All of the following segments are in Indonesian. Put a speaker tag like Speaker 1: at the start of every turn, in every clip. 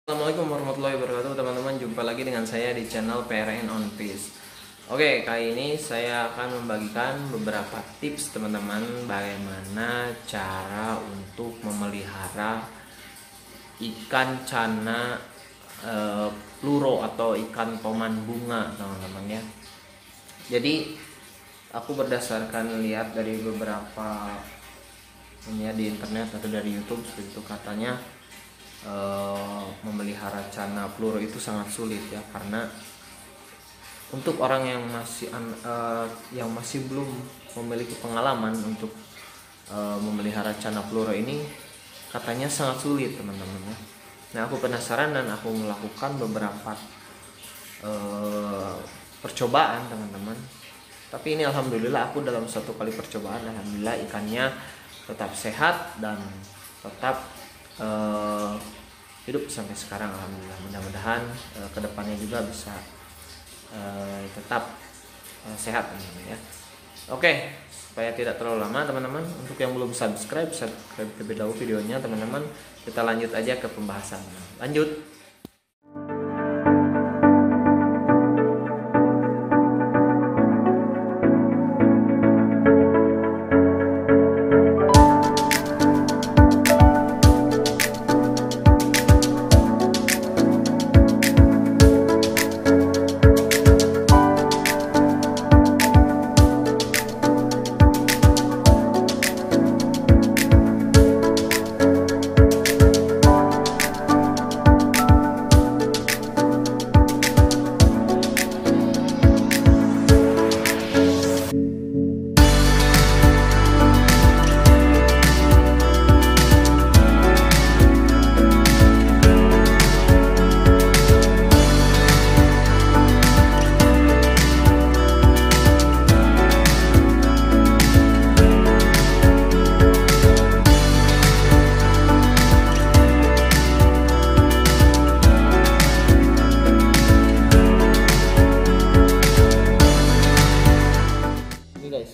Speaker 1: Assalamualaikum warahmatullahi wabarakatuh teman-teman, jumpa lagi dengan saya di channel PRN on Fish. Oke, kali ini saya akan membagikan beberapa tips teman-teman bagaimana cara untuk memelihara ikan cana pluro atau ikan toman bunga teman-teman ya. Jadi aku berdasarkan lihat dari beberapa ini ya di internet atau dari YouTube, itu katanya memelihara cana pluro itu sangat sulit ya, karena untuk orang yang masih belum memiliki pengalaman untuk memelihara cana pluro ini katanya sangat sulit teman-teman ya. Nah, aku penasaran dan aku melakukan beberapa percobaan teman-teman. Tapi ini alhamdulillah aku dalam satu kali percobaan alhamdulillah ikannya tetap sehat dan tetap hidup sampai sekarang alhamdulillah. Mudah-mudahan kedepannya juga bisa tetap sehat teman-teman ya. Oke, supaya tidak terlalu lama teman-teman, untuk yang belum subscribe terlebih dahulu videonya teman-teman. Kita lanjut aja ke pembahasan. Lanjut.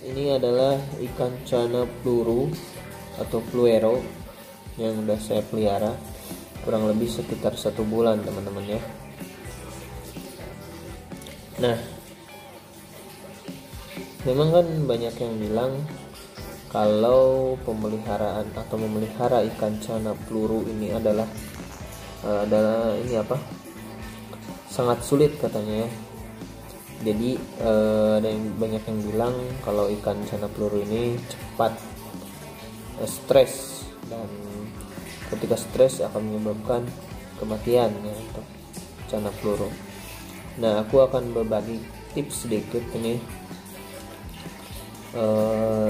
Speaker 1: Ini adalah ikan cana pluru atau fluero yang udah saya pelihara kurang lebih sekitar 1 bulan teman-teman ya. Nah, memang kan banyak yang bilang kalau pemeliharaan atau memelihara ikan cana pluru ini adalah ini apa, sangat sulit katanya ya. Jadi ada yang banyak yang bilang kalau ikan cana pluru ini cepat stres, dan ketika stres akan menyebabkan kematian ya untuk cana pluru. Nah, aku akan berbagi tips sedikit ini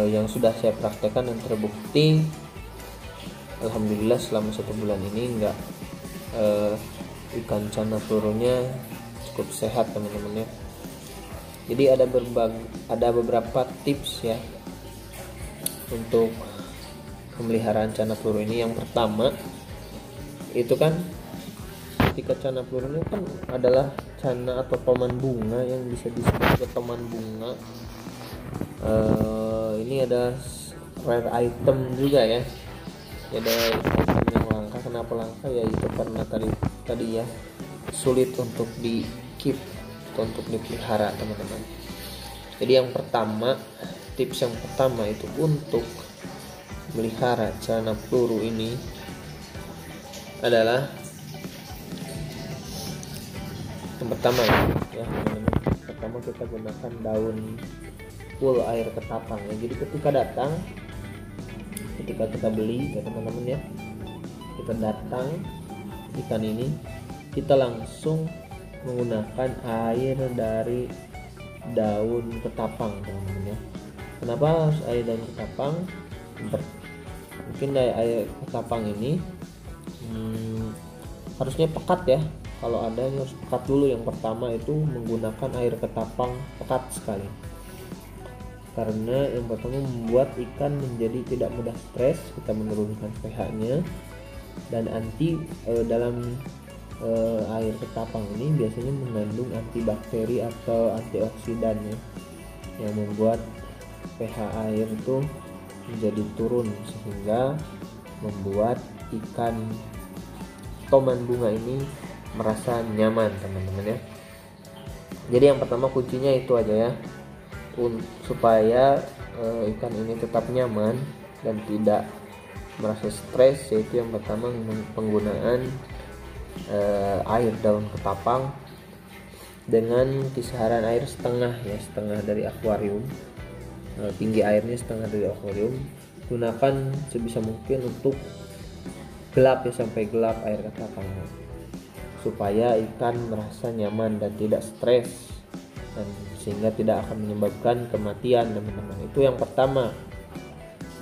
Speaker 1: yang sudah saya praktekkan dan terbukti alhamdulillah selama 1 bulan ini ikan cana plurunya cukup sehat teman-teman ya. Jadi ada beberapa tips ya untuk pemeliharaan cana pluru ini. Yang pertama itu kan ketika cana pluru ini kan adalah cana atau toman bunga yang bisa disebut sebagai toman bunga. Ini ada rare item juga ya. Ada item yang langka. Kenapa langka? Ya itu karena tadi ya sulit untuk di keep, untuk dipelihara teman-teman. Jadi tips yang pertama itu untuk melihara cana pluru ini adalah yang pertama ya teman-teman. Pertama kita gunakan daun full air ketapang ya. Jadi ketika kita beli ya teman-teman ya, kita datang ikan ini, kita langsung menggunakan air dari daun ketapang teman-teman ya. Kenapa harus air daun ketapang? Mungkin dari air ketapang ini harusnya pekat ya. Kalau ada yang harus pekat dulu. Yang pertama itu menggunakan air ketapang pekat sekali, karena yang pertama membuat ikan menjadi tidak mudah stres, kita menurunkan pH-nya, dan dalam air ketapang ini biasanya mengandung antibakteri atau antioksidan ya, yang membuat pH air itu menjadi turun, sehingga membuat ikan toman bunga ini merasa nyaman teman-teman ya. Jadi yang pertama kuncinya itu aja ya, supaya ikan ini tetap nyaman dan tidak merasa stres, yaitu yang pertama penggunaan air daun ketapang dengan kisaran air setengah ya, setengah dari akuarium, tinggi airnya setengah dari akuarium. Gunakan sebisa mungkin untuk gelap ya, sampai gelap air ketapangnya, supaya ikan merasa nyaman dan tidak stres, dan sehingga tidak akan menyebabkan kematian teman-teman. Itu yang pertama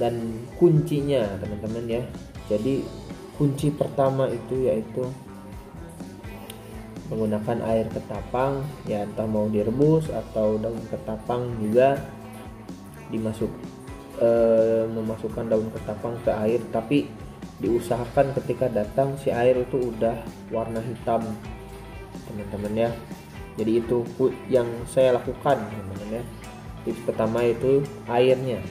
Speaker 1: dan kuncinya teman-teman ya. Jadi kunci pertama itu yaitu menggunakan air ketapang ya, entah mau direbus atau daun ketapang juga memasukkan daun ketapang ke air, tapi diusahakan ketika datang si air itu udah warna hitam teman-teman ya. Jadi itu yang saya lakukan teman-teman ya. Tips pertama itu airnya,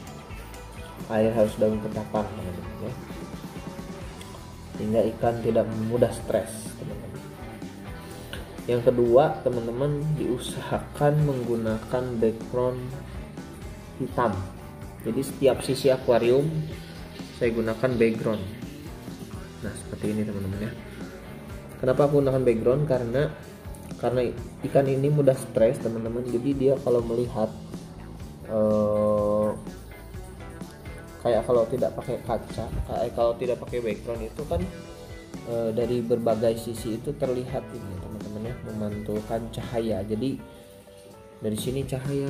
Speaker 1: air harus daun ketapang teman-teman ya, sehingga ikan tidak mudah stres teman-teman. Yang kedua teman-teman, diusahakan menggunakan background hitam. Jadi setiap sisi akuarium saya gunakan background. Nah seperti ini teman-teman ya. Kenapa aku gunakan background? Karena ikan ini mudah stres teman-teman. Jadi dia kalau melihat kayak kalau tidak pakai kaca, kalau tidak pakai background itu kan dari berbagai sisi itu terlihat ini teman-teman ya, memantulkan cahaya. Jadi dari sini cahaya,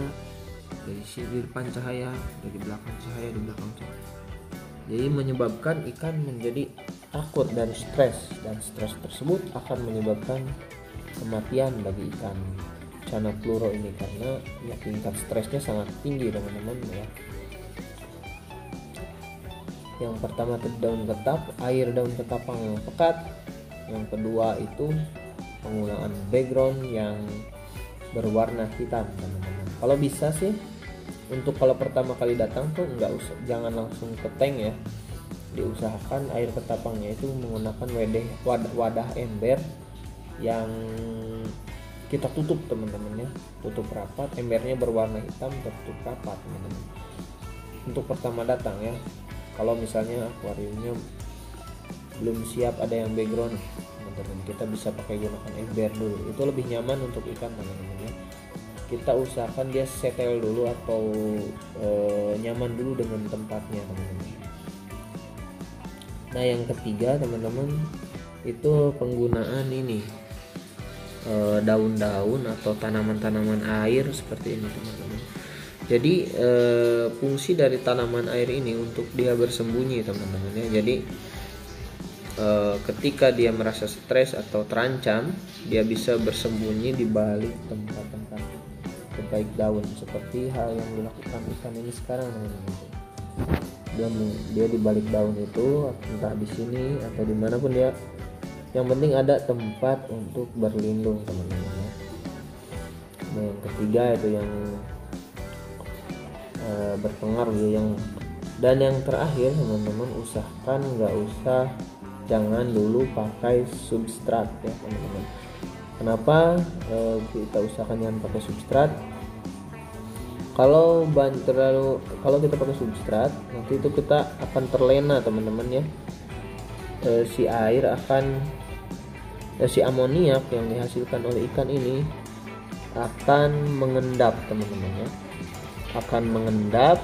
Speaker 1: dari sini depan cahaya, dari belakang cahaya, di belakang cahaya. Jadi menyebabkan ikan menjadi takut dan stres tersebut akan menyebabkan kematian bagi ikan Chanapleuro ini, karena ya, tingkat stresnya sangat tinggi teman-teman ya. Yang pertama air daun ketapang yang pekat. Yang kedua itu penggunaan background yang berwarna hitam teman-teman. Kalau bisa sih untuk kalau pertama kali datang tuh jangan langsung ke tank ya. Diusahakan air ketapangnya itu menggunakan wadah ember yang kita tutup teman-teman ya, tutup rapat, embernya berwarna hitam, tertutup rapat teman-teman. Untuk pertama datang ya. Kalau misalnya akuariumnya belum siap ada yang background teman-teman, kita bisa pakai gunakan ember dulu, itu lebih nyaman untuk ikan teman-teman ya. Kita usahakan dia settle dulu atau nyaman dulu dengan tempatnya teman-teman. Nah yang ketiga teman-teman itu penggunaan ini daun-daun atau tanaman-tanaman air seperti ini teman-teman. Jadi fungsi dari tanaman air ini untuk dia bersembunyi teman-teman ya. Jadi ketika dia merasa stres atau terancam, dia bisa bersembunyi di balik tempat-tempat terbaik daun, seperti hal yang dilakukan ikan ini sekarang teman-teman. Dia di balik daun itu, entah di sini atau dimanapun dia, yang penting ada tempat untuk berlindung teman-teman ya. Nah yang ketiga itu yang berpengaruh ya, dan yang terakhir teman-teman, usahakan jangan dulu pakai substrat ya teman-teman. Kenapa kita usahakan jangan pakai substrat? Kalau kita pakai substrat, nanti itu kita akan terlena teman-teman ya. Si amoniak yang dihasilkan oleh ikan ini akan mengendap teman-teman ya, akan mengendap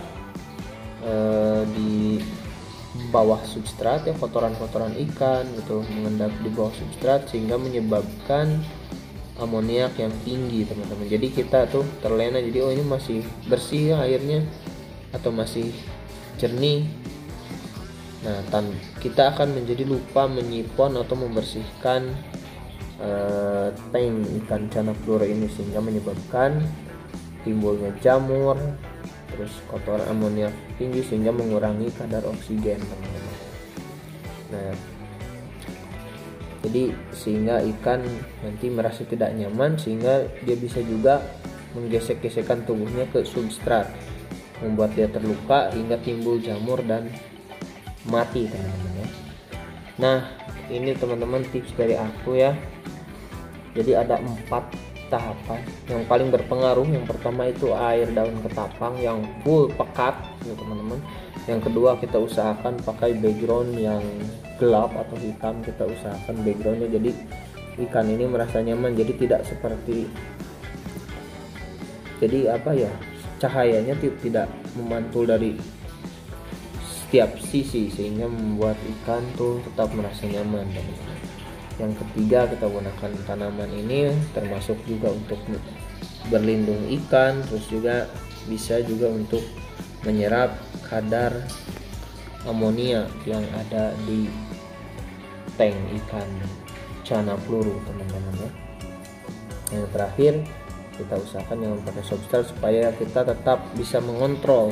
Speaker 1: di bawah substrat ya, kotoran-kotoran ikan gitu mengendap di bawah substrat, sehingga menyebabkan amoniak yang tinggi teman-teman. Jadi kita tuh terlena, jadi oh ini masih bersih ya airnya atau masih jernih. Nah kita akan menjadi lupa menyipon atau membersihkan tank ikan Chanapleuro ini, sehingga menyebabkan timbulnya jamur, terus kotoran amoniak tinggi, sehingga mengurangi kadar oksigen teman-teman. Nah jadi sehingga ikan nanti merasa tidak nyaman, sehingga dia bisa juga menggesek-gesekkan tubuhnya ke substrat, membuat dia terluka hingga timbul jamur dan mati teman-teman ya. Nah ini teman-teman tips dari aku ya. Jadi ada 4 tahapan yang paling berpengaruh. Yang pertama itu air daun ketapang yang full pekat ya teman-teman. Yang kedua kita usahakan pakai background yang gelap atau hitam, kita usahakan backgroundnya jadi ikan ini merasa nyaman, jadi tidak seperti, jadi apa ya, cahayanya tidak memantul dari setiap sisi sehingga membuat ikan tuh tetap merasa nyaman teman-teman. Yang ketiga kita gunakan tanaman ini termasuk juga untuk berlindung ikan, terus juga bisa juga untuk menyerap kadar amonia yang ada di tank ikan cana peluru teman-teman ya. Yang terakhir kita usahakan jangan pakai substrate supaya kita tetap bisa mengontrol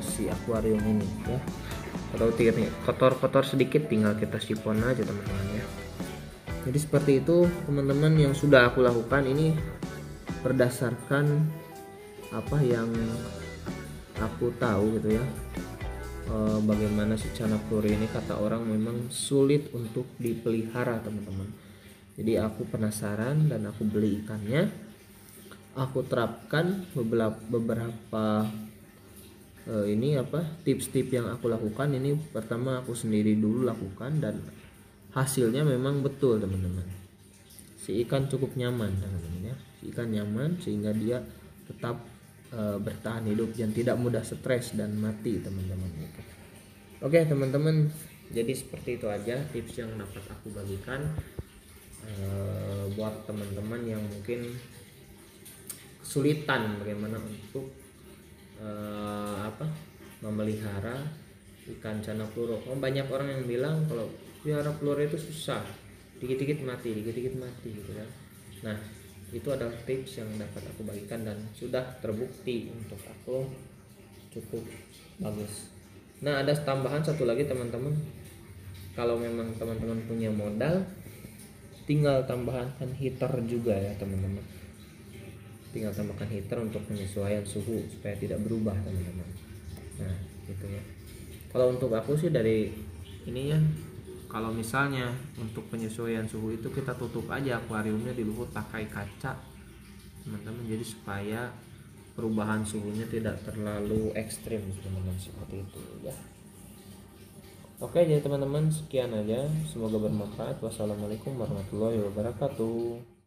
Speaker 1: si akuarium ini ya. Kalau kotor-kotor sedikit tinggal kita sipon aja teman-teman ya. Jadi seperti itu teman-teman yang sudah aku lakukan ini berdasarkan apa yang aku tahu gitu ya. Bagaimana si cana peluru ini kata orang memang sulit untuk dipelihara teman-teman. Jadi aku penasaran dan aku beli ikannya, aku terapkan beberapa ini apa tips-tips yang aku lakukan. Ini pertama aku sendiri dulu lakukan dan hasilnya memang betul teman-teman. Si ikan cukup nyaman teman-teman ya. Si ikan nyaman sehingga dia tetap bertahan hidup dan tidak mudah stres dan mati teman-teman. Oke teman-teman, jadi seperti itu aja tips yang dapat aku bagikan buat teman-teman yang mungkin kesulitan bagaimana untuk memelihara ikan cana peluru. Banyak orang yang bilang kalau pelihara peluru itu susah, dikit-dikit mati gitu kan. Nah itu adalah tips yang dapat aku bagikan dan sudah terbukti untuk aku cukup bagus. Nah ada tambahan satu lagi teman-teman, kalau memang teman-teman punya modal tinggal tambahkan heater juga ya teman-teman. Tinggal tambahkan heater untuk penyesuaian suhu supaya tidak berubah teman-teman. Nah gitu ya. Kalau untuk aku sih dari ini ya, kalau misalnya untuk penyesuaian suhu itu kita tutup aja akuariumnya di luar pakai kaca teman-teman, jadi supaya perubahan suhunya tidak terlalu ekstrim teman-teman, seperti itu ya. Oke jadi teman-teman sekian aja, semoga bermanfaat. Wassalamualaikum warahmatullahi wabarakatuh.